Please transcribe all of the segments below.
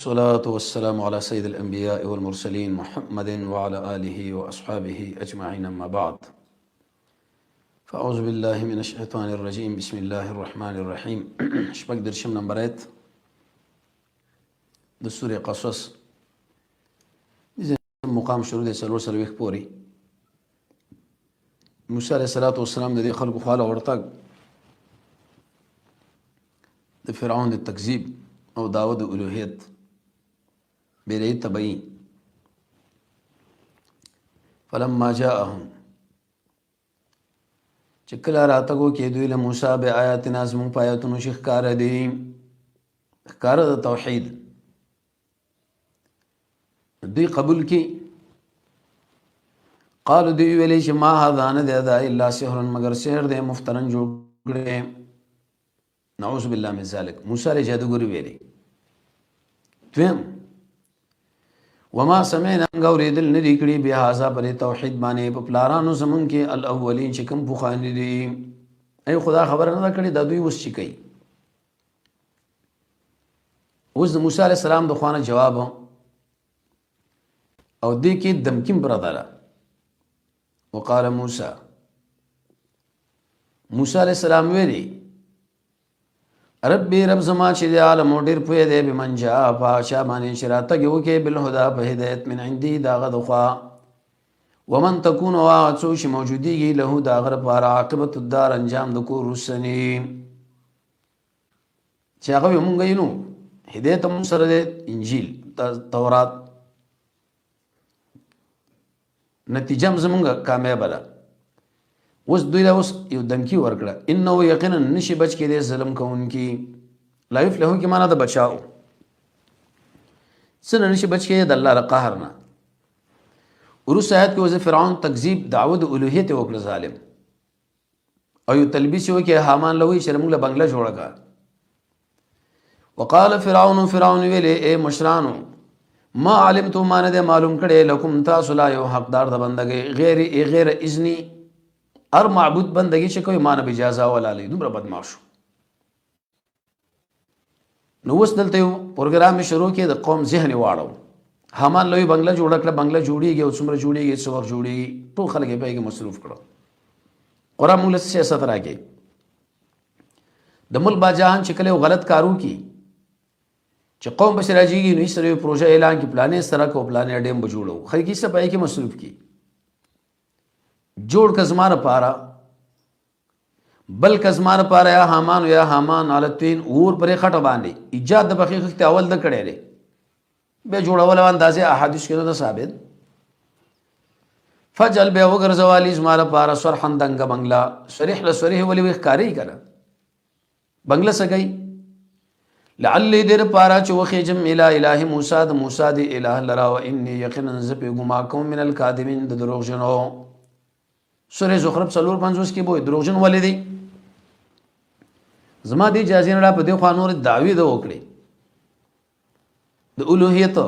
الصلاة والسلام على سيد الأنبياء والمرسلين محمد وعلى آله وأصحابه أجمعين أما بعد فأعوذ بالله من الشيطان الرجيم بسم الله الرحمن الرحيم شبك درشم نمبرات دستور قصص مقام شروع دي سلور سلويخ پوری موسى عليه الصلاة والسلام دي خلق خاله ورطاق دي فرعون دي التكذيب أو داود الألوهيت بيري تبين فلما جاءهم چکلا راتگو کې دوی له موسی به آیاتنا زمون پایتونو شخکار دي ښکار د توحید دوی قبول کی قالو دوی ویلې چې ما هذا نه ده الا سحر مگر سحر دې مفترن جوړ کړي نعوذ بالله من ذلک موسی له جادوګر ویلې دویم وما سمعنا غوریدل ندی کړي به هاذا پر توحید باندې په پلارانو زمون کې الاولین چې کوم بوخانی دي ای خدا خبر نه کړي د دوی وس چی کوي اوس موسی علی السلام د خوانه جواب او دې کې دمکیم برادر وقال موسی علی السلام ویلي ربي رب زما چې د عالم ډیر پوهه دی به من جاء فاشا باندې شراته یو کې بالهدى په هدایت من عندي دا غدخوا ومن تكون واعصو چې موجوديږي له دا غره پر عاقبت الدار انجام د کور رسني چې هغه مونږ یې نو هدایت هم سره د انجیل تورات نتیجه زمونږ کامیاب ده اوس دوی له اوس یو دمکی ورکړه انه یقینا نشي بچ کې د ظلم کوونکی لا یفلحو کې معنا د بچاو سن نشي بچ کې د الله قهر نه ورس آیات کې وځ فرعون تکذیب دعوت الوهیت وکړه ظالم او یو تلبیس یو کې حامان لوی شرمغه بنگله جوړه وقال فرعون ویله اے مشرانو ما علمتم ما نه معلوم کړي لكم تاسو لا یو حقدار د بندګي غیر اذنی ار معبود بندگی چې کوئی مان به اجازه ولا لې دومره بدمعشو نو وس دلته یو پروګرام شروع کې د قوم ذهن واړو حامان لوی بنگله جوړ کړ بنگله جوړیږي او څومره جوړیږي څو وخت جوړیږي ټول خلک به یې مصروف کړو قرآن موږ سیاست راکې د مل باجان چې کله غلط کارو کی چې قوم بشر راځيږي نو سره پروژه اعلان کې پلانې سره کو پلانې ډیم بجوړو خلک یې سپای کې مصروف کی جوړ کزمار پارا بل کزمار پارا یا حامان علتین اور پرې خټه باندې ایجاد د بخیخ اول د کړي لري به جوړول اندازې احادیث کې نه ثابت فجل به وګرځوالي زماره پارا سرحن دنګ بنگلا صریح له صریح ولي وکاري کړه بنگلا سګي لعلی در پارا چوخه جم الہ موسی د موسی دی الہ لرا و انی یقینا ذ گما کوم من الکاذبین د دروغجنو سورہ زخرف 450 کې به دروغجن والدي زما دي جازین را په دې خوانور دعوی د وکړي د اولوہیت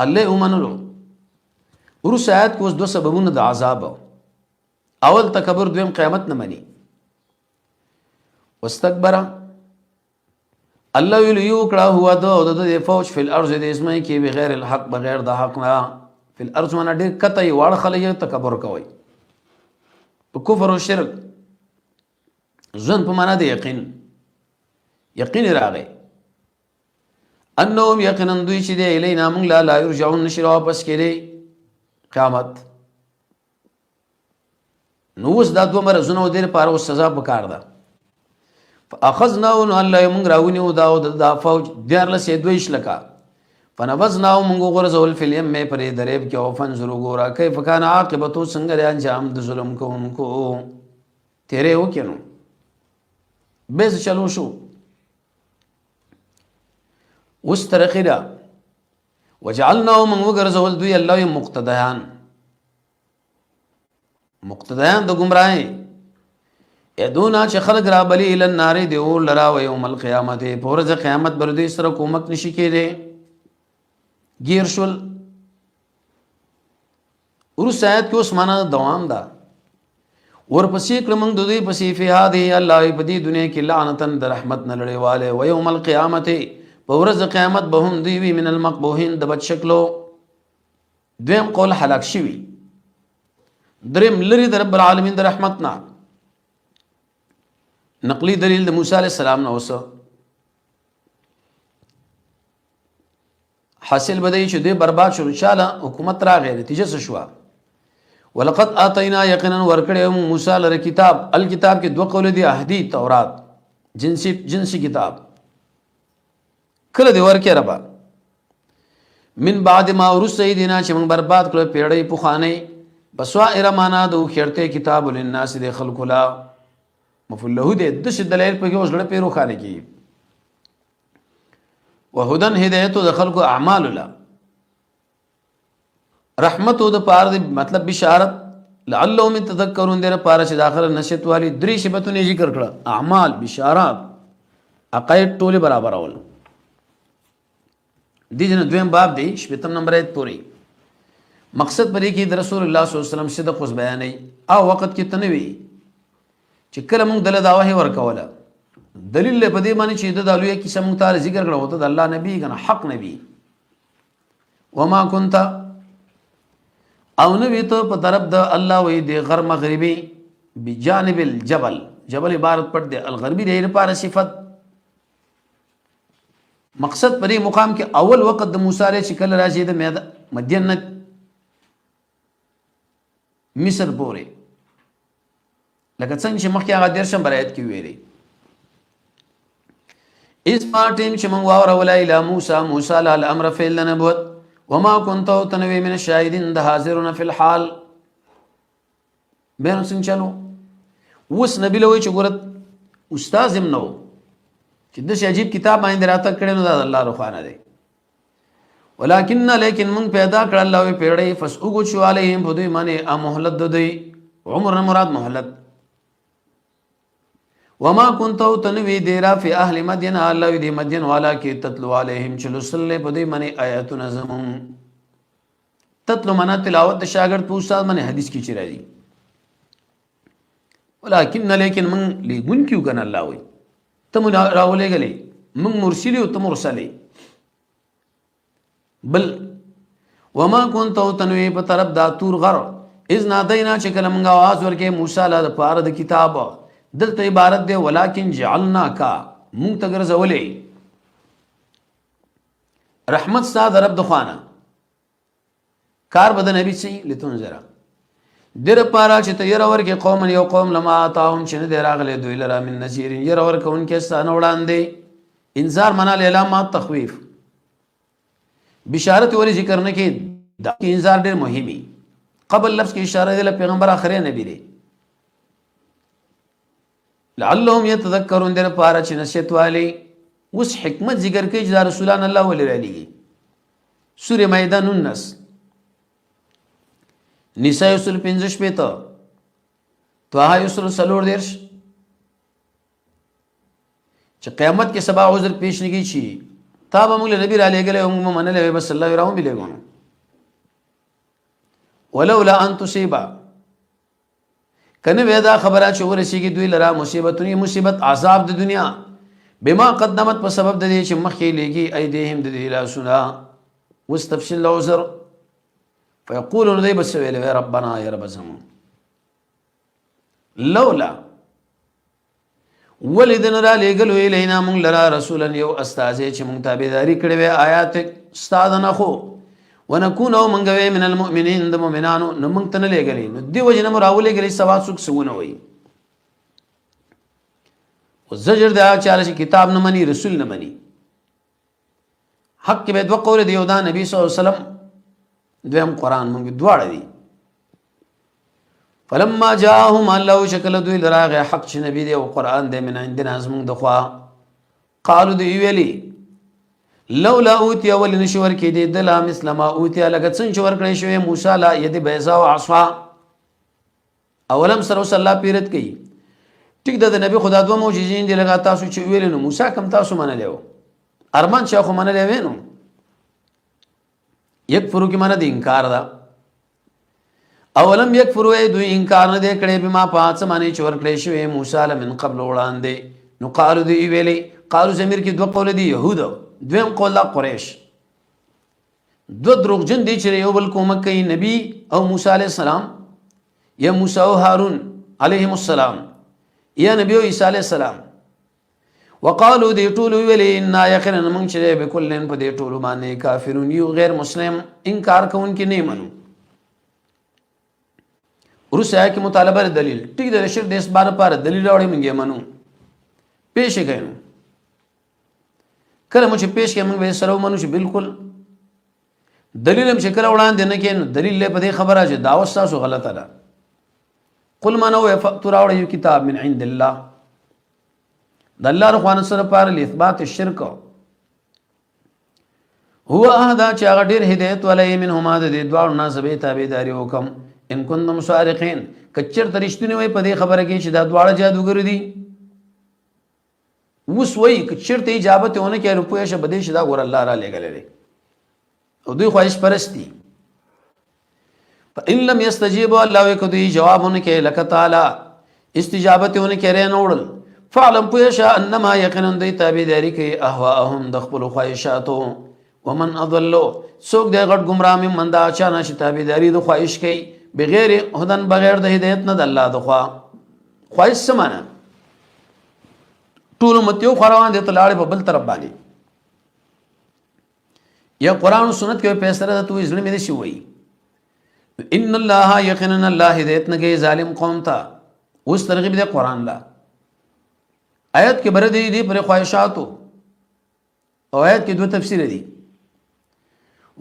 الله اومنلو ورس آیات کو دو سببونه د عذاب اول تکبر دویم قیامت نه مني واستكبر الله یو کړه هو د فوج فی الارض د اسمه کې بغیر الحق بغیر د حق نه فی الارض من ډیر کته وړ خلک تکبر کوي کفر و شرک ځن په معنا د یقین راغی انهم یقینا دوی چې دی الینا موږ لا یرجعون نشي واپس کېږي قیامت نو اوس دا دوه مرزونه ودې لپاره او سزا پکار ده فاخذنا الله موږ راونی او دا فوج دیارلس دویش لکا فنبذنا موږ غرزول فی الیم پرې دریب کې او فنزر ګورا کیف کان عاقبت څنګه انجام د ظلم کوونکو تیرې وکینو بس چلو شو واسترخدا وجعلنا من غرزول دوی الله مقتدیان د گمراهی ادونا چې خلق را بلی ال النار دی او لرا و یوم القیامت پورز قیامت بر دې سره کومک نشي کېده گیر شل ورس آیت کې اوس معنا دوام ده ورپسې کړم د دوی پسې فی هذه الله په دې دنیا کې لعنتن د رحمت نه لړېواله و یوم القیامت په ورځ د قیامت به هم دوی وي من المقبوحین د بد شکلو. دویم قول هلاک شوي. دریم لري د رب العالمین د رحمت نه. نقلی دلیل د موسی علیه السلام نه اوسه حاصل بدای چې دوی برباد شو. انشاءالله حکومت راغی، نتیجه څه شوه؟ ولقد آتینا یقینا ورکړی موسی لره کتاب. الکتاب کې دوه قول دي، اهدی تورات، جنسی کتاب. کله دی ورکې ربا من بعد ما ورسې دینا چې موږ برباد کړو پیړۍ پوخانه. بصائر معنا دو خیرته کتاب للناس د خلق لا مفعول له دې د ش دلایل په کې اوس لړ پیرو خانه کې وهدن هدایت د خلق اعمال لا رحمت د پار د مطلب بشارت لعلهم تذکرون در پار چې داخله نشت والی درې شبتونه ذکر کړه، اعمال، بشارات، عقاید ټول برابر اول. دي جن دویم باب دی شپږم نمبر ایت پوری. مقصد پرې کې د رسول الله صلی الله علیه وسلم صدق اوس بیانې او وخت کې تنوي چې کله موږ دله داوه ورکوله دلیل په دې باندې چې د دالوی کې سم تعالی ذکر کړو ته د الله نبی کنه حق نبی. وما كنت او نبی ته په طرف د الله وې د غر مغربي بجانب الجبل، جبل عبارت پټ دی الغربي د لپاره صفت. مقصد پرې مقام کې اول وخت د موسی علیه شکل راځي د مدین مصر پورې لکه څنګه چې مخکې هغه درشم برایت کې ویلي. اس پارټیم چې موږ واورول اله موسی له الامر فعل نبوت وما كنت تنوي من الشاهدين ده حاضرون في الحال. بین څنګه چلو وس نبی له وی چې ګورت استاد هم نو چې د عجیب کتاب باندې راته کړي نو د الله روخانه دی. لیکن من پیدا کړ الله وی پیړې فسوګو شو علیهم په دوی باندې مهلت دوی عمر نه مراد مهلت. وما كنت تنوي دیرا فی اهل مدین الله وی دی مدین والا کې تتلو علیهم چلو صلی په دوی باندې آیاتنا زمون. تتلو معنا تلاوت د شاګرد په استاد باندې حدیث کې چي راځي. لیکن من لګون کیو کنه الله وی تم راولې غلې من مرسلی او تم مرسلی بل. وما كنت تنوي په طرف دا تور غر اذ نادینا چې کله موږ आवाज ورکې موسی له پاره د کتاب دلته عبارت دی ولکن جعلنا کا موږ ته ګرځولې رحمت ساده رب د خوانه کار بد نبی سي لتنذر در پاره چې ته ير ورکې قوم یو قوم لما اتاهم چې نه دراغله دوی لرا من نذير ير ورکونکې ستانه وړاندې. انذار معنا اعلان تخويف بشارت ولی ذکر نه کې دا انذار ډېر مهمي. قبل لفظ کې اشاره دی له پیغمبر اخره نبی دی لعلهم يتذكرون در پاره چې نشت والی. اوس حکمت ذکر کې چې رسولان الله ولې رالیږي. سوره مائده 19 نساء یوسل 15 پته توها یوسل سلور درش چې قیامت کې سبا عذر پیش نگی شي تا به موږ نبی را لګلې او موږ منلې بس الله راو ملي غونو. ولولا ان تصيبا کنه ودا خبره چې ورسیږي دوی لرا مصیبت عذاب د دنیا بما قدمت په سبب د دې چې مخکې لګي ايديهم د دې لا سنا واستفشل العذر فيقولون ذي بس ویل ربنا يا رب زمون لولا ولدن را لګلو الینا مونږ لرا رسولا یو استاد چې مونږ تابعداري کړې وې آیات استاد نه خو ونكون مونږ وې من المؤمنین د مؤمنانو نو مونږ ته نه لګلې نو دی وجنه مراولې غلي سوا څوک سونه وي. او زجر دا چې کتاب نه مني رسول نه مني حق کې به دوه قول دی. یو دا نبی صلی الله علیه وسلم دویم قران مونږ دواړه دي. فلما جاءهم الله شکل دوی لراغه حق چې نبی دی او قران دی من عندنا زمون دخوا قالوا دی ویلی لولا اوتی اول نشور کې دی دلا مسلمه اوتی لکه څنګه ور کړی شوی موسی لا ید بیضا او عصا اولم سر صلی الله پیرت کوي ټیک د نبی خدا دوه معجزین دی لګا تاسو چې ویل نو موسی کم تاسو منلو ارمان شیخ منلو وینو یک فرو کې معنی د انکار دا اولم یکفروا دوی انکار نه کړي بما پات سمانی چور کړي شوی موسی من قبل وړاندې. نو قالو دی ویلي قالو زمير کې دوه قول دي يهود دویم قول دا قریش دو دروغجن دی چې یو بل کومک کوي نبی او موسی علیه السلام یا موسی او هارون علیهم السلام یا نبی او عیسی علیه السلام وقالو دی ټولو ویلي ان یقینا من چې بكلن په دې ټولو باندې کافرون یو غیر مسلم انکار کوونکی نه منو ورسره کې مطالبه دلیل ټیک د شرک د اسبار پر دلیل راوړي مونږه منو پیش کړو کله مو چې پیش کې موږ به سره منو چې بالکل دلیل هم شکل وړاندې نه کین دلیل له په دې خبره چې دعوت تاسو غلطه ده قل ما نو فاتراوړ یو کتاب من عند الله د الله رحمان سره پر اثبات الشرک هو هذا چې هغه ډیر هدایت ولای منهما د دې دوه ناسبه تابعداري وکم ان کنتم صادقین کچر ترشتونه وي په دې خبره کې چې دا دواړه جادوګر دي وس وای کچر ته اجابت ونه کې روپیا شه بده شدا ګور الله را لګلې او دوی خواهش پرستی فإن لم يستجيبوا الله وکدي جوابونه کې لک تعالی استجابتونه کې رنوړل فعلم پوشا انما یقینا دی تابعداري کوي اهواهم د خپل خواهشاتو ومن اضلوا سوق د غټ گمراه من دا اچانه چې تابعداري د خواهش کوي بغیر هدن بغیر د هدایت نه د الله د خواهش سمانه ټول متیو خروان دي تلاړ په بل طرف باندې یا قران او سنت کې فیصله ده تو ځنه مې شي وای ان الله یقینا الله هدایت نه کوي ظالم قوم ته اوس ترغیب د قران لا آیت کې بر دي پر خواهشاتو او آیت کې دوه تفسیر دي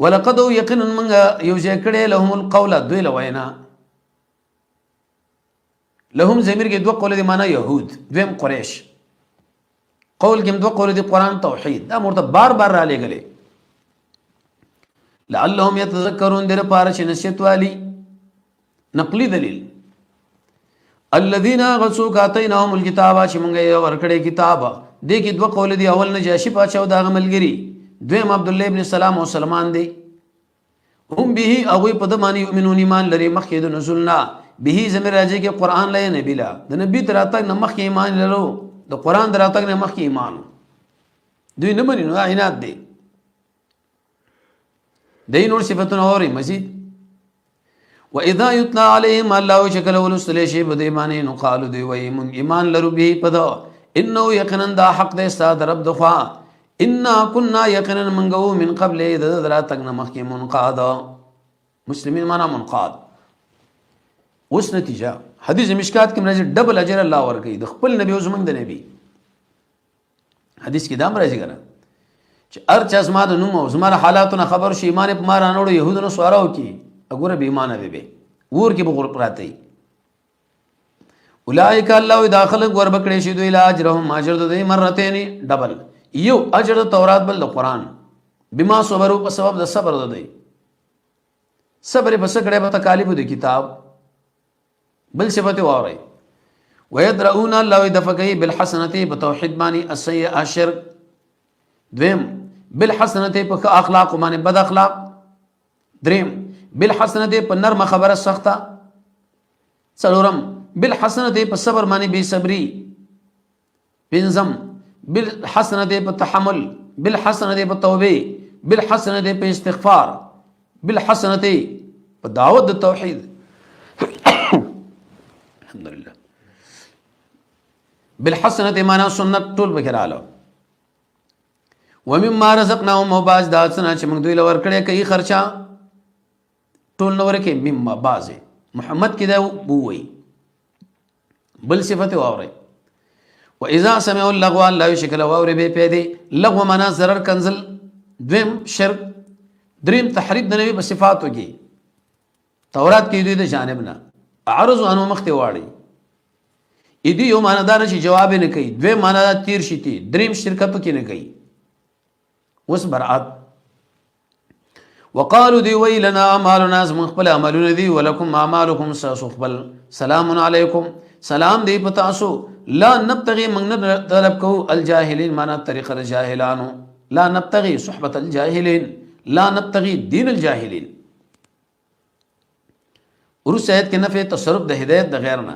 ولقد یقینا من یو ځکړې لهم القول دوی لوینا لهم زمیر کې دوه قول دي معنا يهود دویم قریش قول کې دوه قول دي قران توحید دا مرته بار بار را لګلې لعلهم يتذكرون در پار چې نشیت والی نقلی دلیل الذين غسو کاتینهم الكتاب چې مونږ یې ورکړې کتاب دې کې دوه قول دي اول نجاشی پاچاو دا غملګری دویم عبد الله ابن سلام او سلمان دی هم به او په دمانی یؤمنون ایمان لري مخکې د نزولنا به زمیر راځي کې قران لای نبی لا د نبی تراته مخکې ایمان لرو د قران دراته مخکې ایمان دوی نه مني نو عینات دی دای نور صفاتونه اوري مزید واذا يتلى عليهم الله شکل ولستل شی بده ایمان نو قالو دی وای من ایمان لرو به پدا انه یقینا دا حق دې ستاد رب دخوا ان كنا یقینا منغو من قبل ذرا تک مخکې منقاد مسلمین معنا منقاد اوس نتیجه حدیث مشکات کې مرزي ډبل اجر الله ورکړي د خپل نبی او زمنګ د نبی حدیث کې دا مرزي کنه چې ارچ اسما د نوم او زمره حالاتونه خبر شي ایمان په مار انوړو يهودونو سوارو کی وګوره به ایمان به ور کې بغور پراته اولئک الله داخل ور بکړي شي دوی علاج رحم اجر د مرتين ډبل یو اجر تورات بل د قران بما صبروا په سبب د صبر د دی صبر په سکړه په تکالیف د کتاب بل صفته واره ويدرؤون الله دفقي بالحسنه بتوحید معنی السيئه الشرك دویم بالحسنه په اخلاق معنی بد اخلاق دریم بالحسنه په نرم خبره سخته څلورم بالحسنه په صبر معنی بے صبری پنځم بالحسنه په تحمل بالحسنه په توبه بالحسنه په استغفار بالحسنه په دعوت د توحید الحمدلله بالحسنه معنا سنت ټول بکراله ومما رزقناهم وباز داسنا چې موږ دوی لور کړې کوي خرچا ټول نور کې مما بازه محمد کې دا بووي بل صفته واوري واذا سمعوا اللغو لا يشكل واوري به پیدي لغو معنا ضرر کنزل دویم شرک دریم تحریف د نبی په صفاتو کې تورات کې دوی د جانب نه عرض انو مخته واړي اې یو معنا دار شي جواب نه کوي دویم معنا تیر شي دریم شرکت کې نه کوي وس برعات وقالوا دي ويلنا اعمالنا مخبل عملون دي ولكم اعمالكم سخبل سلام عليكم سلام دي پتاسو لا نبتغي من طلب کو الجاهلين معنا طریقه الجاهلانو لا نبتغي صحبه الجاهلين لا نبتغي دين الجاهلين ورسایت کې نفي تصرف د هدایت د غیرنا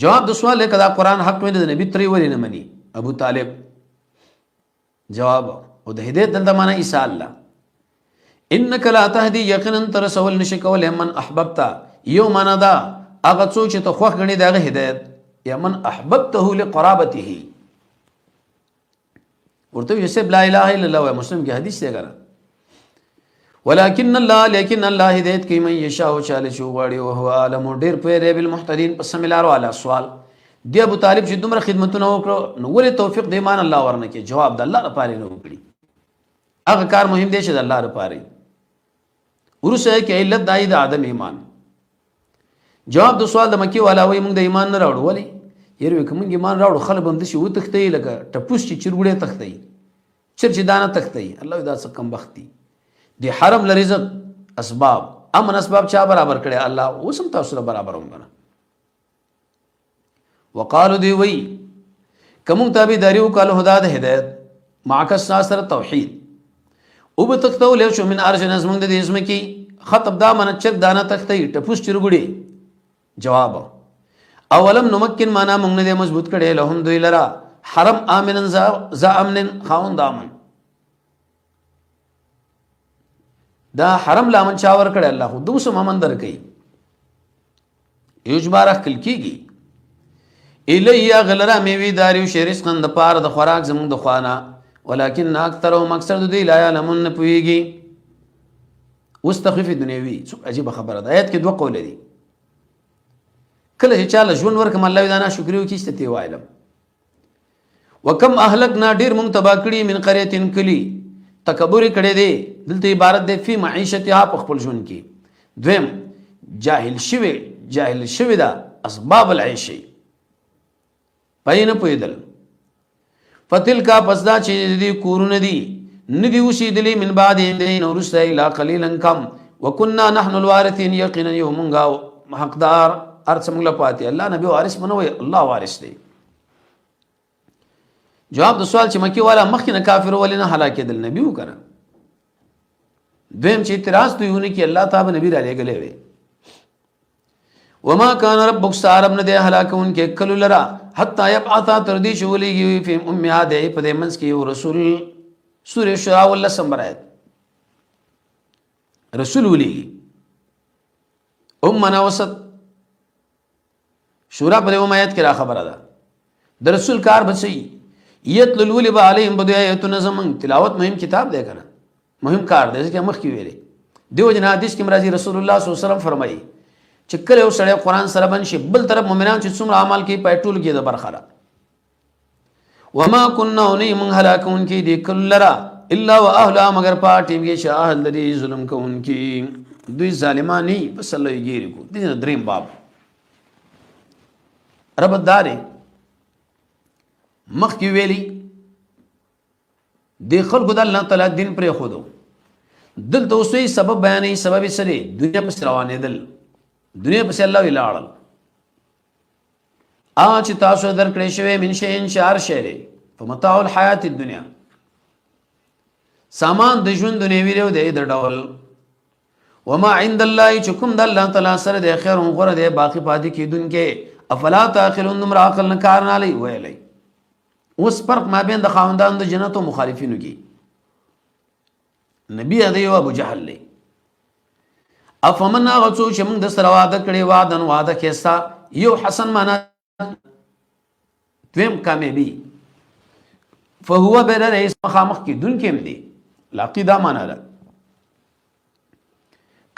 جواب د سوال کدا قران حق مې د نبی تری ولی نه مني ابو طالب جواب او د هدایت دلته معنا عیسی الله انک لا تهدی یقینا ترسول نشکول من احببت یو معنا دا هغه څوک چې ته خوښ غني دغه هدایت یا من احببته لقرابته ورته یوسف لا اله الا الله مسلم کې حدیث دی ګره ولكن الله لیکن الله هدایت کوي من یشاء چاله شو غواړي او هو عالم ډیر پیری بالمحتدین پس سملارو علی سوال دی ابو طالب چې دومره خدمتونه وکړو نو ولې توفیق دی مان الله ورنه کې جواب د الله لپاره نه وکړي هغه کار مهم دی چې د الله لپاره ورسه کې علت دای د عدم ایمان جواب د سوال د مکی والا وای موږ د ایمان نه راوړو ولی یره کوم ایمان راوړو خلک هم د شي و تختې لګه ټپوس چې چرګړې تختې چرچ دانه تختې الله دا څه کم بختي دی حرم لرزق اسباب امن اسباب چا برابر کړي الله اوسم تاسو سره برابر ومنه وقالو دی وی کوم تابعداري وکاله هدا د هدایت معک ساسر توحید او به تختو له شو من ارج نظم د اسم کی خطب دا من چر دانه تختې ټپوس چرګړي جواب اولم نمکن معنا موږ نه مضبوط کړي لهم دوی لرا حرم امنن za امنن خاون دامن دا حرم لامن چاور کړي الله خو دوسه ممن درکې یوجبار خپل کیږي الیا غلرا میوی داریو شریس خند پار د خوراک زمون د خوانه ولکن اکثرهم مقصد دی لا علمون پویږي واستخف دنیوي څو عجیب خبره ده آیت کې دوه قول دي کله چې چاله ژوند ورکم الله دا شکریو کیسته تی وایلم وکم اهلکنا ډیر مونږ تبا کړی من قريه کلی تکبر کړي دي دلته عبارت ده فی معیشتها په خپل ژوند کې دویم جاهل شوی دا اسباب العيش پاینه پویدل فتل کا پسدا چې دې کورونه دي ندی وسیدلی من بعد دین ورسته الى قليلا کم وكنا نحن الوارثين یقینا یومغا حقدار ارسمغه پاتې الله نبی وارث منوي الله وارث دی جواب د سوال چې مکی والا مخکنه کافر ولنه هلاکه دل نبی وکړه دیم چې اعتراض دویونه کې الله تعالی نبی را لګلې وي وما كان ربك سارب نه ده هلاکون کې کلو لرا حتا يبعث تردي شولېږي په امها ده په دې منس کې رسول سورې شورا ول سمبرایت رسول ولېږي امنا وسط شورا په امایت کې را خبره ده د رسول کار بچي یتل الولب علیهم بدایتون زمن تلاوت مهم کتاب دی کنه مهم کار دی چې مخ کې ویلي دیو جن حدیث کې مرضی رسول الله صلی الله علیه وسلم فرمایي چې کله یو سړی قران سره بنشي بل طرف مؤمنان چې څومره عمل کوي پټول کې د برخره وما كنا نیم هلاكون کې دی کلرا الا واهلا مگر پاتیم کې شاهد لري ظلم کوون کې دوی ظالمانی بس الله یې ګیری کو دې دریم باب رب داري مخ کی ویلی دی خلقو د الله تعالی دین پر خودو دل دوسوی سبب بیانې سبب سره دنیا پر روانې دل دنیا پر الله ویلاړل چې تاسو درکړې شوی من شي ان شهر شهره په متاع الحیات الدنیا سامان د ژوند دنیوي له د ډول وما عند الله چکم د الله تعالی سره د خیر او غره د باقی پاتې کیدونکې افلا تاخلون نمر عقل نه کار نه لای ویلې اوس فرق ما بین د خاوندان د جنت او مخالفینو کې نبی ادي او ابو جهل له افمن غڅو چې موږ د سره وعده کړي وعده کېستا یو حسن معنا دویم کامیابی فهو بر رئیس مخامخ کې دن کې مدي لاقیدا معنا ده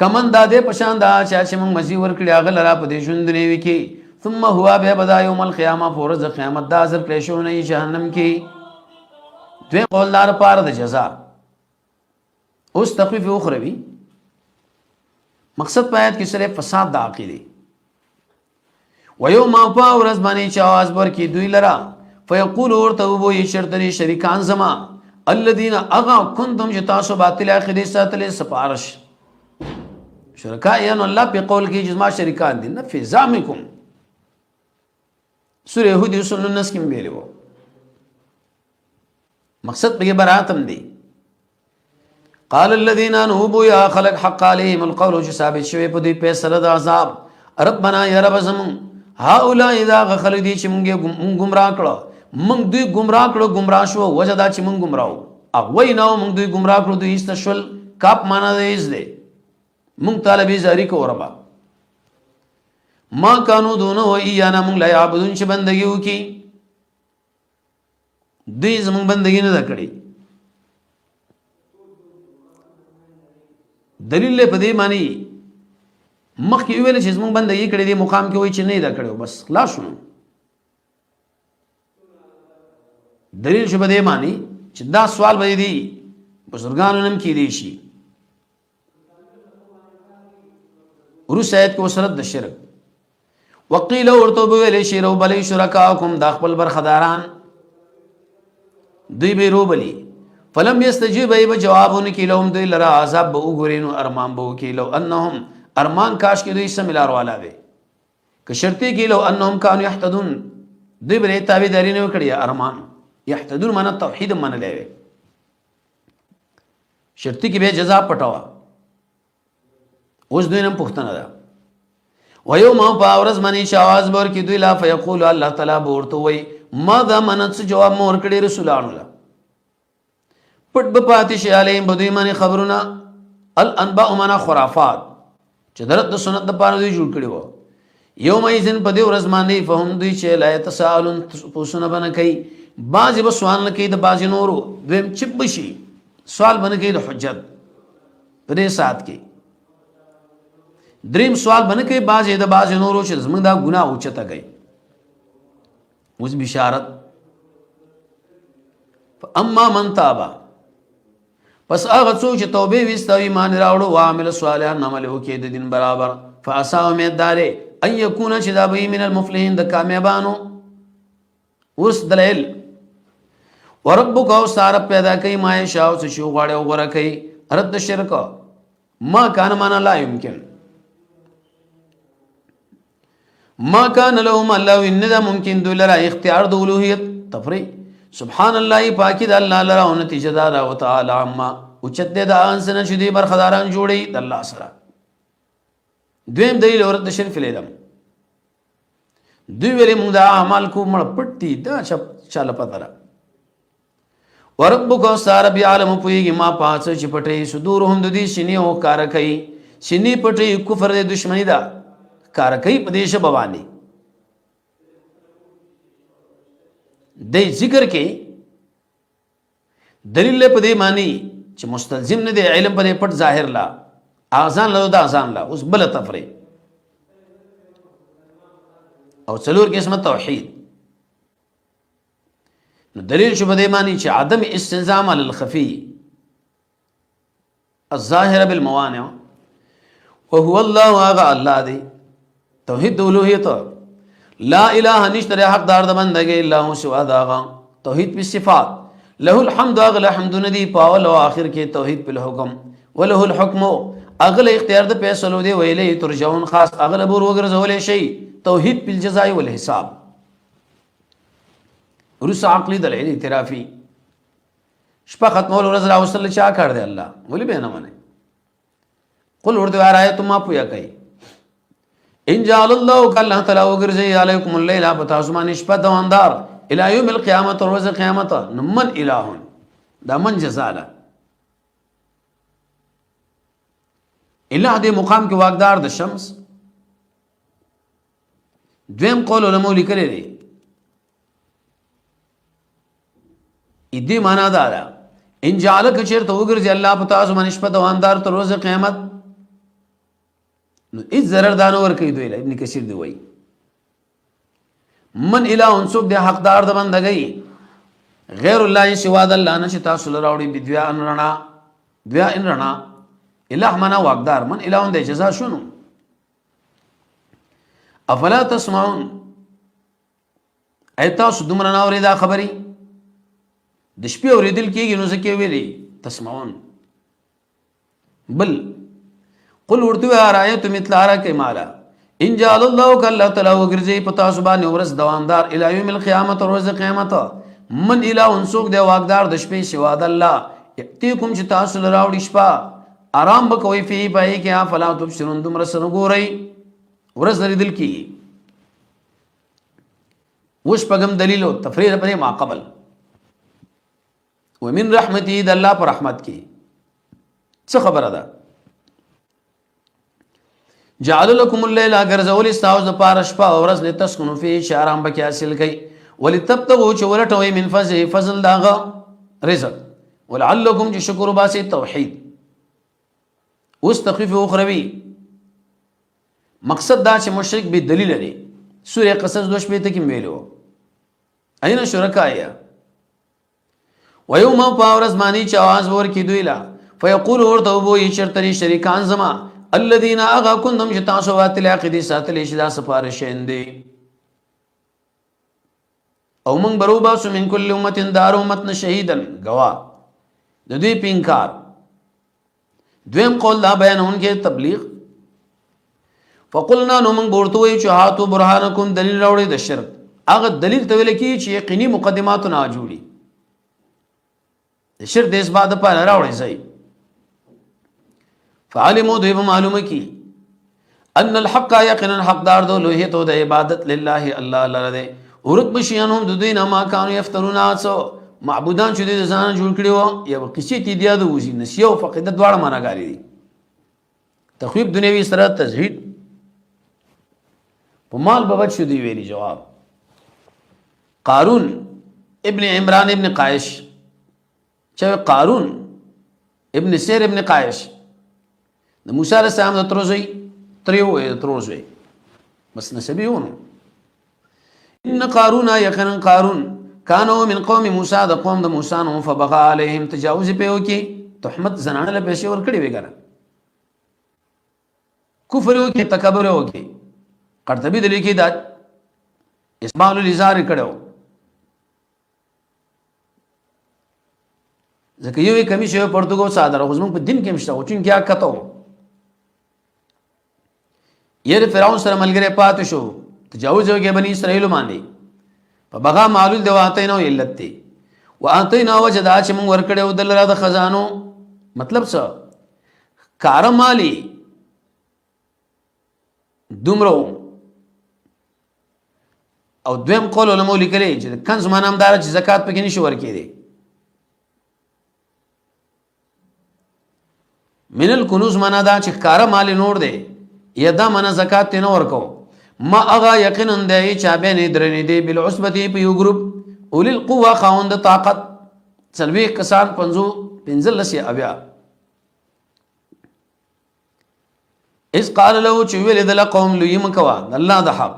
کمن داده پشان دا چې موږ مزي ور کړی هغه لرا په دې ژوند دی کې ثم هو به بدا يوم القيامه فورز قیامت دا ازر کلیشو نه جهنم کې دوی قولدار پاره د جزاء اوس تخفیف اخروی مقصد پایت کې سره فساد د عقیده ويوم ما ورځ باندې چې आवाज ور کې دوی لرا فيقول ورته وو یې شرطري شریکان زما الذين اغا كنتم تاسو باطل اخري ساتل سپارش شرکا یانو الله په قول کې جسما شریکان دي نه فی زامکم سورہ یهود رسول الناس کې ویلو مقصد په براتم دي قال الذين انوبوا يا خلق حق عليهم القول ثابت شوی په دې په سره د عذاب ربنا يا رب زم هؤلاء اذا خلدي چې مونږه گمراه کړو موږ دوی گمراه کړو گمراه شو وجه دا چې موږ گمراهو اغوینا موږ دوی گمراه کړو دوی استشل کاپ معنا دی از دی موږ طالبې زاری کو ربا ما کانو دونه و ایانا موږ لا یعبدون چې بندګي وکي دوی زموږ بندګي نه کړې دلیل په دې معنی مخکې ویل چې زموږ بندګي کړې دي مقام کې وای چې نه دا کړو بس خلاص شو دلیل شو په دې معنی چې دا سوال به دي بزرګانو نم کې دي شي ورس آیت کو سرت د شرک وقیل ورته ویل شي رو بلې شرکاکم د خپل برخداران دوی به رو بلی فلم یستجیب ای جوابون کی لهم دوی لرا عذاب به وګورینو ارمان به کی لو انهم ارمان کاش کې دوی سملار والا وي که شرطي کی لو انهم كانوا يحتدون دوی به تابعداري نه وکړي ارمان يحتدون معنا توحید معنا لوي شرطي کې به جزاء پټوا اوس دوی نن پښتنه ده ويوم باورز منی شاواز بور کی دوی لا فیقول الله تعالی ورته وای ما دا منت جواب مور کړي رسولانو لا پټ به پاتې شي علیم بدوی منی خبرونه الانباء معنا خرافات چې درت د سنت د پاره دوی جوړ کړي وو یوم ایذن په دې ورځ باندې فهم دوی چې لا تسالون پوښتنه بنه کوي باز به سوال نه کوي د باز نورو دویم چپ شي سوال بنه کوي د حجت په دې سات کې دریم سوال بنه کوي باز د باز نورو چې زمونږ دا ګناه اوچته کوي اوس بشارت اما من تابا پس هغه څوک چې توبه وستو ایمان راوړو او عمل صالحا عمل وکړي د دین برابر فاسا امید دارې ان یکون چې دا به من المفلحین د کامیابانو اوس دلیل وربک او سار پیدا کوي ما شاو څه شو غواړي او غره کوي رد شرک ما کان معنا لا يمكن ما كان لهم الله ان ذا ممكن دلرا اختیار د اولوہیت تفریق سبحان الله پاکی د الله لرا او نتیجه دار او تعالی اما اوچت د انسان شدي برخداران جوړي د الله سره دویم دلیل اورد شرف لیدم دوی ویلې موږ د اعمال کو مړ پټي دا چاله پتره وربک سار بیعلم پویږي ما پاڅ چې پټي صدورهم د دې شنی او کار کوي شنی پټي کفر د دشمنی دا کار کوي په دې شبه باندې د ذکر کې دلیل په دې معنی چې مستلزم نه دی علم په پټ ظاهر لا اذان له دا اذان لا اوس بل تفریق او څلور قسمه توحید نو دلیل شو په دې معنی چې عدم استلزام علی الخفي الظاهر بالموانع وهو الله هذا الله دی توحید اولوہیت لا الہ نشتر حق دار د بندګي الا هو سوا داغا توحید په صفات له الحمد اغل حمد ندی پاول او اخر کې توحید په حکم وله الحكم اغل اختیار د فیصلو دی ویلې ترجون خاص اغل بور وګرځولې شي توحید په الجزاء والحساب ورس عقلی دلیل اعترافی شپه ختمول ورځ راوصل چا کړ دی الله ولې به نه منه قل ورته رايت ما پویا کوي ان جعل الله كالله تعالی وګرځي علیکم الليل بتاسمان شپه دواندار الى يوم القيامه روز قیامت من اله دا من جزاله اله دې مقام کې واقدار د شمس دویم قول علماء لیکلي دي دې معنا دا ده ان جعلک چیرته وګرځي الله بتاسمان شپه دواندار تر روز قیامت نو اذ ضرر دانو ور کوي دوی ابن کثیر دی وای من اله انسوک دی حقدار د بندګي غیر الله سوا د الله نشي تاسو لراوړي بدویا ان رڼا بیا ان رڼا اله معنا واقدار من اله د جزاء شنو افلا تسمعون ایت تاسو دومره نه اوري دا خبري د شپې اوریدل کېږي نو ځکه ویلي تسمعون بل قل ورتوا رايت مثل ارك مالا ان جعل الله كالله تعالی وګرځي پتا سبحانه ورځ دوامدار الى يوم القيامه روز قیامت من اله انسوک دی واقدار د شپې سوا د الله یتیکم چې تاسو لراوړي شپه آرام بکوي فی پای کې افلا تبصرون دمر سن ګورئ ورځ لري دل کی وش پغم دلیل او تفریح پر ما قبل ومن رحمتی د الله پر رحمت کی څه خبره ده جعل لكم الليل غرزول استاوز د پار شپه او ورځ لتسكنوا فيه شارام بکی حاصل کی ولتبتغوا چولټوي من فضل داغه رزق ولعلكم شکر باسی توحید واستخف اخروی مقصد دا چې مشرک به دلیل لري سوره قصص 2 کې ویلو اين شرکایا ويوم باورز مانی چې आवाज ور کی دوی لا فيقول ورته وو یې چرتري شریکان زما الذين اغا كنتم تاسو واتل عقیدی ساتل شدا سفارشندې او من بروبا سو من کل امه دار امه شهیدن گوا د دې پینکار دویم قول لا بیانونکې تبلیغ فقلنا نو من ورته چې هاتو برهانکم دلیل راوړي د شرک هغه دلیل ته ویل کی چې یقیني مقدمات نه جوړي د شرک د اسباد په راوړي صحیح فعلموا دوی معلومه کی ان الحق یقینا حقدار دو لوهه تو د عبادت لله الله لره ورت بشیانهم د دوی نه ما کانوا یفترون اسو معبودان چې د ځان جوړ کړي وو یو قصې تی دی د وزي نسیو فقیدت دواړه معناګاری دي تخویب دنیوي سره تزهید په مال بابت شو دی ویلي جواب قارون ابن عمران ابن قایش چې قارون ابن سیر ابن قایش د موسی علیه السلام د تروزوی بس نسبیونو ان قارون یقینا قارون کانو من قوم موسی د قوم د موسی نو فبغى عليهم تجاوز په وکي تهمت زنانه له پیسې ور کړی وګره کفر وکي تکبر وکي قرطبی د لیکي دا اسماعیل الازار کړو ځکه یو کمی شو پرتګو صادره خو زموږ په دین کې مشته او چې کیا کتو یې فرعون سره ملګری پات شو تجاوز وکي بنی اسرائیل باندې په بغا معلول دی واتینو علت دی واتینا وجدا چې موږ ورکړو دلته د خزانو مطلب څه کارمالي دومره او دویم قول علماء لیکلي چې کنز مانامدار چې زکات پکې نشي ورکېدي من الکنوز معنا دا چې کارمال نور دی یدا معنا زکات نه ورکو ما اغا یقینا دی چا به نه درنې دی بالعصبه په یو ګروپ اول القوه خوند طاقت سلوي کسان پنځل لسی اویا اس قال له چې ویل د قوم لیم کوا الله د حق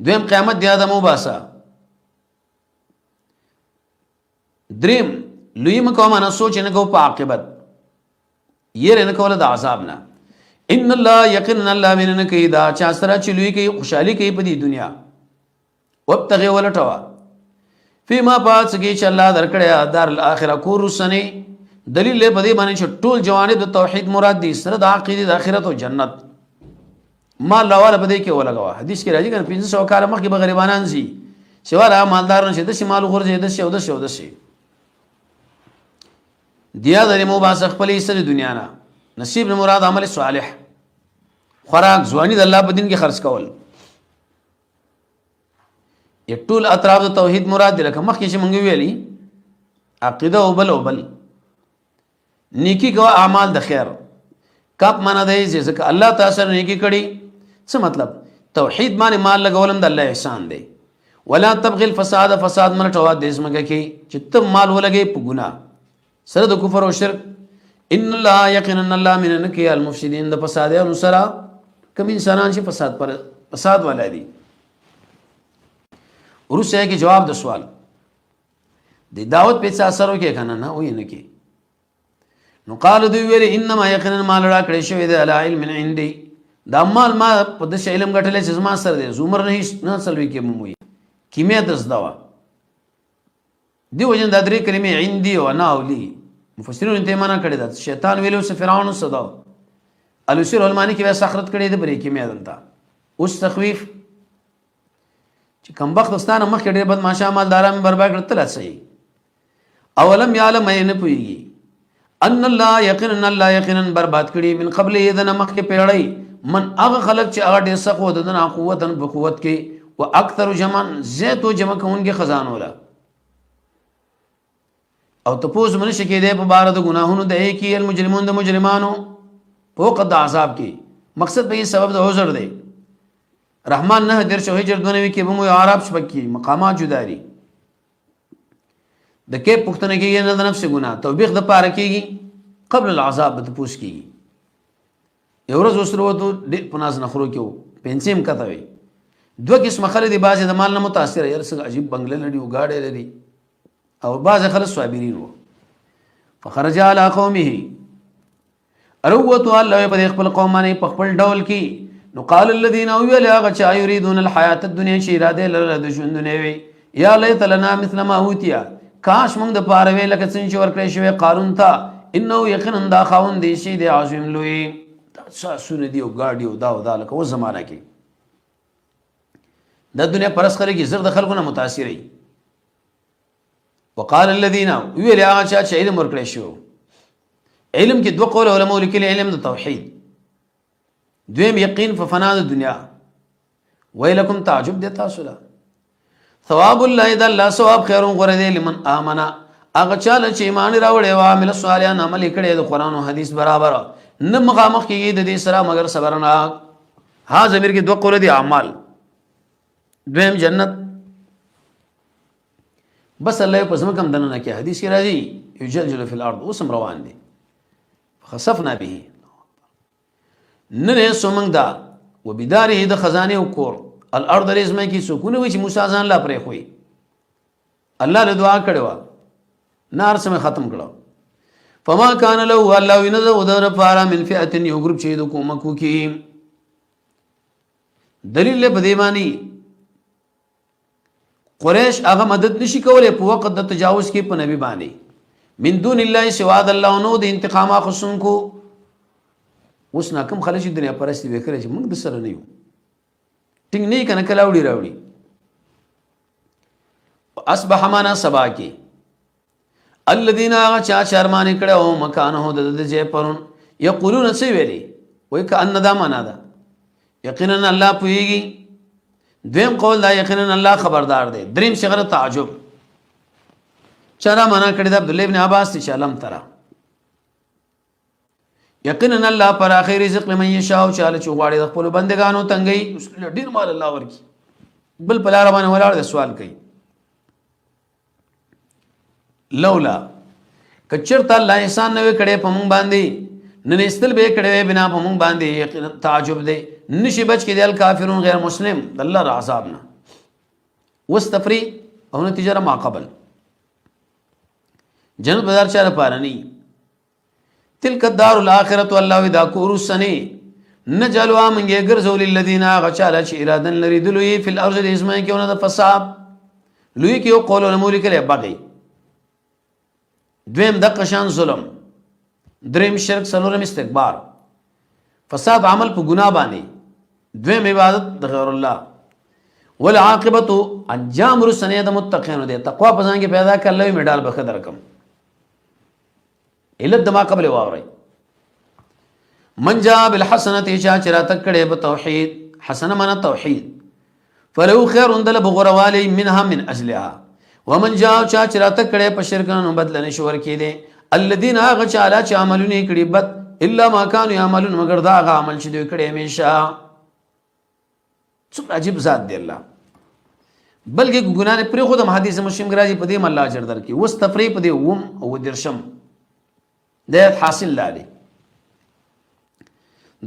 دویم قیامت دی ادمو باسا دریم لیم کوا معنا سوچ نه کو په عاقبت یې نه کول د عذاب نه ان الله یقینا الله من کیدا چا سره چلوي کوي خوشحالي کوي په دې دنیا وابتغي ولټوا فيما پاتس کی چې الله درکړیا دار الاخره کو رسنه دلیل له بده باندې چې ټول جوانب د توحید مراد دي سره د عقیده د اخرت او جنت ما لواله بده کې ولګوا حدیث کې راځي کنه 500 کال مخکې به غریبانان سي سواله مالدار نشه د شمال غرزه د شو د شو د شي دیا د مو باس خپل ایسه د دنیا نه نصیب نه مراد عمل صالح خوراک ځواني د الله په دین کې خرج کول یټول اطراف د توحید مراد دي لکه مخکې چې مونږ ویلي عقیده او بل نیکی کو اعمال د خیر کاپ معنا دی چې الله تعالی سره نیکی کړي څه مطلب توحید باندې مال لګولم د الله احسان دی ولا تبغي الفساد فساد من ټوا د اسمګه کې چې ته مال ولګي په ګناه سره د کفر او شرک ان الله یقینا الله من نکی المفسدين د فساد او سره کوم انسانان چې فساد والا دي ورسه کې جواب د سوال د دعوت په اثر وکي کنه نه وای نه کې نو قال دوی ویل انما یقینا مال را کړی شوی دی علی علم عندي دا مال ما په د علم غټلې چې ما سره دی زمر نه سلوي کې موي کیمیا دز دوا دی وجن د درې کلمې عندي او انا اولی مفسرین ته معنا کړی دا شیطان ویلو س فرعون صدا الوسیر المانی کې وسخرت کړی دی بری کیمیا دنتا اوس تخویف چې کم بختستانه مخ کې ډېر بد ماشا مالداران برباد کړتل صحیح اولم یعلم نه پويږي ان الله یقینا برباد کړي من قبل اذن مخ کې پیړی من هغه خلق چې هغه ډېر سخت ودن قوتن په قوت کې واکثر جمعا زیتو جمع کوونکي خزانو له او تپوس من شکی دی په بار د ګناهونو د کی المجرمون د مجرمانو فوق د عذاب کی مقصد به سبب د عذر دی رحمان نه در شو هجر دونه کې بمو عرب شپکی مقامات جداري د کې پښتنه کې نه د نفس ګناه توبېخ د پاره کېږي قبل العذاب به تپوس کېږي یو ورځ وسره وته د پناز نخرو کې پنسیم کته وي دوه قسم خلک دي بعض د مال نه متاثر یې څنګه عجیب بنگله لري او گاډي لري او بعض خلک صابرین وو فخرج على قومه اروت الله په خپل قوم باندې په خپل ډول کې نو قال الذين يولوا چا يريدون الحياه الدنيا شي اراده لره د ژوند نه وي یا لیت لنا مثل ما اوتیا کاش موږ د پاره وی لکه څنګه چې ورکړې شوی قارون ته انه یقینا دا خاون دی شي د عظیم لوی سونه دی او گاډي او دا لکه و زمانہ کې د دنیا پرس خلک زر د خلکو نه متاثرې وقال الذين يولوا چا چې علم ورکړې شو علم کې دوه قول علماء لیکلي علم د توحید دویم یقین ففنا د دنیا ویلکم تعجب دیتا سولا ثواب الله اذا الله ثواب خیر غره دی لمن امنا هغه چاله چې ایمان راوړي او عمل صالحان عمل کړي د قران او حدیث برابر نه مخامخ کیږي د دې سره مگر صبرنا ها زمیر کې دوه قول دي اعمال دویم جنت بس الله په سم کم دنه کې حدیث کې راځي یجلجل فی الارض وسم روان دي خسفنا به نه سومنګ دا وبداره د خزانه او کور الارض رزمه کی سکون وي چې موسی ځان لا پرې خوې الله له دعا کړو نار سم ختم کړو فما كان له الله ينذ ودر فار من فئه يغرب چې د کومکو کی دلیل له بدیمانی قریش هغه مدد نشي کولای په وخت د تجاوز کې په نبی باندې من دون الله سوا د الله نو د انتقام اخصن کو اوس نا کوم خلک دنیا پرستی وکړي چې موږ د سره نه یو ټینګ نه کنه کلاوډي راوړي اصبح معنا سبا کې الذين چا شرمان کړه او مکانه د دې پرون یقولون سی ویلي وای ک ان دا معنا ده یقینا الله پويږي دویم قول دا یقینا الله خبردار دی دریم شغره تعجب چرا معنا کړی د عبد الله ابن عباس چې علم ترى یقینا الله پر اخر رزق لمن یشاء چاله چوغاړي د خپل بندگانو تنګي ډیر مال الله ورکی بل په لار باندې ولاړ د سوال کوي لولا کچرت الله احسان نه کړي په مونږ باندې نه نستل به کړي بنا په مونږ باندې یقینا تعجب دی نشي بچ کې د کافرون غیر مسلم الله ر عذابنا واستفری او نتیجه ما قبل جنت بازار چا لپاره نه تلک الدار الاخرة والله اذا كور السنه نجلوا من يغرزوا للذين غشال شيرادن لريدلوا في الارض اسمه کې ونه د فساد لوی کې یو قول نمول کړي بغي دویم د قشان ظلم دریم شرک سلورم استکبار فساد عمل په ګناه باندې دویم عبادت د غیر الله والعاقبه انجام رسنه د متقین دي تقوا په ځان کې پیدا کړل وي میډال به خدای رقم اله دما قبل واوري من جاء بالحسنه شاچرا تکړه به توحید حسنه معنا توحید فلو خير اندل بغروالي منها من اجلها ومن جاء شاچرا تکړه په شرکانو بدل نشور کې دي الذين غچالا چ عملونه کړي بد الا ما كانوا يعملون مگر دا عمل چې دوی کړي همیشه څو عجیب ذات دی الله بلکې ګناه پر خود حدیث مسلم راځي په دې الله اجر درکې وس تفریق په دې وم او درشم د حاصل لالي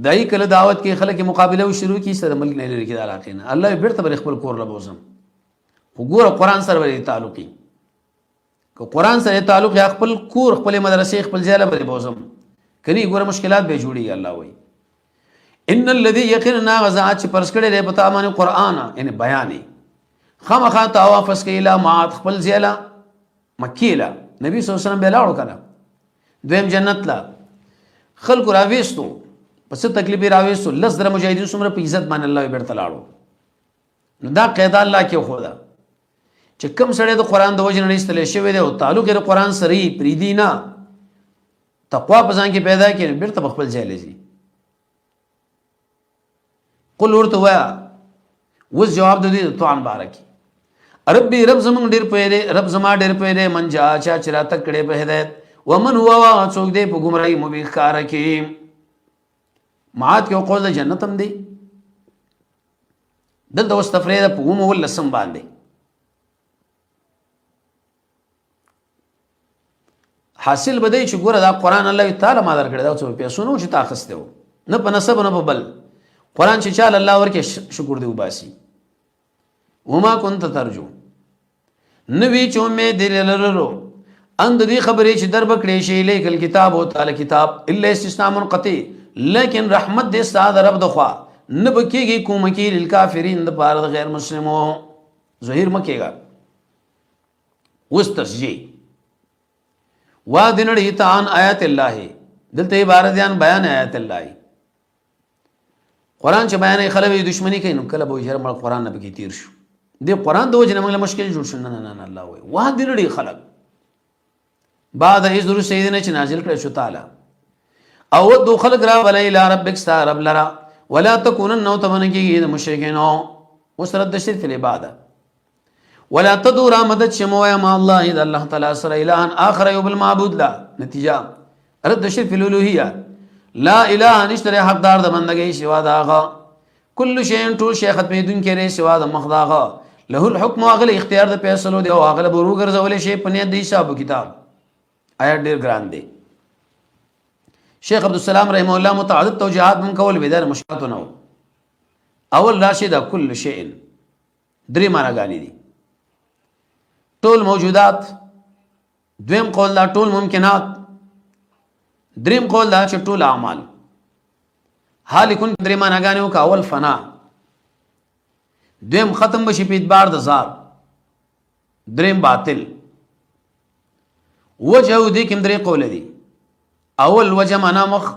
دای کله دعوت کې خلک مقابله او شروع کی سره ملک نه لري کې د علاقې نه الله بیرته بر خپل کور لبوزم وګوره قران سره ولې تعلقي کو قران سره تعلق یا خپل کور خپل مدرسې خپل ځای لبر بوزم کني ګوره مشکلات به جوړي الله وای ان الذي يقيننا غزا چې پرس کړي له پتا باندې قران یعنی بیانې خامخا توافس کې اله مات خپل ځای لا مکیلا نبی صلی الله علیه وسلم بلاړو کړه دویم جنت لا خلق راويستو پس تکلیف راويستو لس در مجاهدین سمره په عزت باندې الله بیرته لاړو نو دا قاعده الله کې خدا چې کوم سره د قران د وجه نه استلې شوی دی او تعلق د قران سره پریدي نه تقوا په ځان کې پیدا کړي بیرته خپل ځای لږي قل ورته وایا وس جواب د دې طعن بارکی ربي رب زمون ډیر پیره رب زما ډیر پیره من جا چا چرا تکړه په هدایت ومن هو څوک دې په گمراهی مبین کار کې معاد کې قول د جنت هم دی دلته اوس تفریح په ومو ولسم باندې حاصل بدای چې ګوره دا قران الله تعالی ما درکړی دا څو پیسو نو چې تاخسته و نه په نسب نه په بل قران چې چاله الله ورکه شکر دی وباسي وما كنت ترجو نوی چومه دللرو اند دې خبرې چې در بکړې شي لیکل کتاب او تعالی کتاب الا استثناء منقطع لیکن رحمت دې ساده رب دخوا نه بکیږي کوم کې للکافرین د پاره غیر مسلمو ظاهر مکیږي وس تسجیه وادن ریتان آیات الله دلته عبارت بیان آیات الله قران چې بیان خلوی دشمنی کوي نو کله به یې مړ قران نه بکی تیر شو دې قران د وجه موږ مشکل جوړ شو نه نه الله وای وادن ری خلق بعد ازر سیدنا چې نازل کړ شو تعالی او دو خلق را ولا الى ربک ستا رب لرا ولا تكونن نو تمنکی د مشرکین وسرد شرک العباده ولا تدور مدد شمویا ما الله اذا الله تعالی سر اله اخر یوب المعبود لا نتیجه رد شرک الالوهیه لا اله نشتر حقدار د بندګۍ سوا داغه کل شی ټول شی ختمېدون کې سوا د مخداغه له الحكم واغله اختیار د فیصلو دی او واغله برو ګرځول شي په نه د حساب کتاب آیا ډیر ګران دی شیخ عبدالسلام رحمه الله متعدد توجیهات من کول بدر مشکلات نو اول راشد کل شی درې معناګانی دي ټول موجودات دویم قول دا ټول ممکنات دریم قول دا چې ټول اعمال حال کن درې معناګانی او اول فنا دویم ختم بشي په اعتبار د ذات دریم باطل وجه دې کوم درې قول دي اول وجه معنا مخ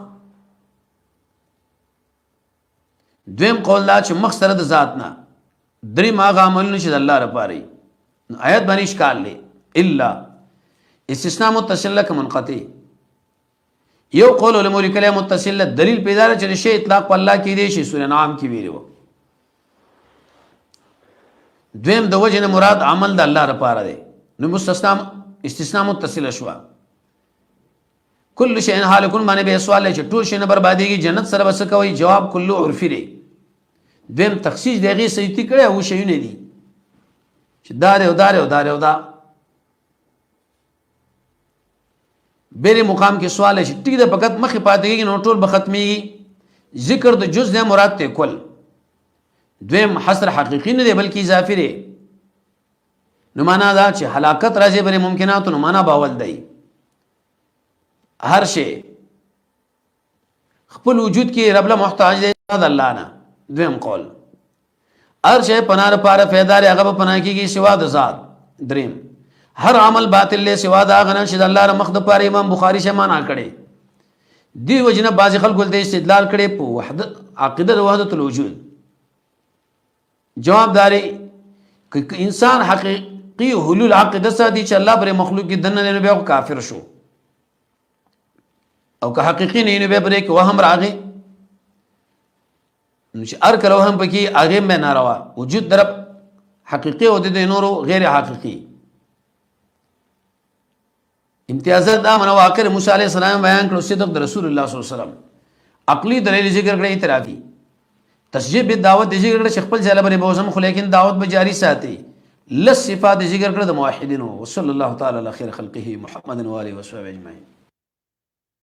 دویم قول دا چې مخ سره د ذات نه دریم هغه عمل نشي د الله لپاره آیت باندې اشکال لې الا استثناء متصل لك منقطع یو قول علماء کلام متصل دلیل پیدا چې شی اطلاق په الله کې دی شي سورہ نعام کې ویلو دویم د وجه نه مراد عمل د الله لپاره دی نو مستثنا استثناء متصل شوا کل شی حال کن باندې به سوال چې ټول شی نه برباديږي جنت سره بس کوي جواب کله عرفي دی دویم تخصیص دغه سيتي کړي او شی نه دی چې دار دا بیره مقام کې سوال ہے چې ټیک ده فقط مخې پاتېږي نو ټول به ختميږي ذکر د جز نه مراد ته کل دویم حصر حقیقی نه دی بلکې اضافي دی نو معنا دا چې هلاکت راځي بر ممکنات نو معنا باول دی هر شی خپل وجود کې رب له محتاج دی د الله نه دویم قول هر شی پنار پاره فیدار هغه پناه کیږي سوا د ذات دریم هر عمل باطل له سوا د غنن شد الله ر مخد پاره امام بخاری شه معنا کړي دی وجنه باز خلکو ته استدلال کړي په وحدت عقیده وحدت الوجود جوابداري ک انسان حقيقي حلول عقیده ساتي چې الله پر مخلوق کې دنه نه به کافر شو او که حقيقي نه به پرې کې وهم راغی نش ار کلو هم پکې هغه مې ناروا وجود درب حقيقي او د نورو غیر حقيقي امتیازات دا منو واقع موسی علیہ السلام بیان کړو صدق د رسول الله صلی الله علیه وسلم عقلی دلیل ذکر کړی اعترافي تسجیب بالدعوت ذکر کړی خپل ځاله باندې بوزم خو لیکن دعوت به جاری ساتي لس صفات ذکر کړی د موحدینو وصلی الله تعالی علی خیر خلقه محمد و علیه و صحبه اجمعین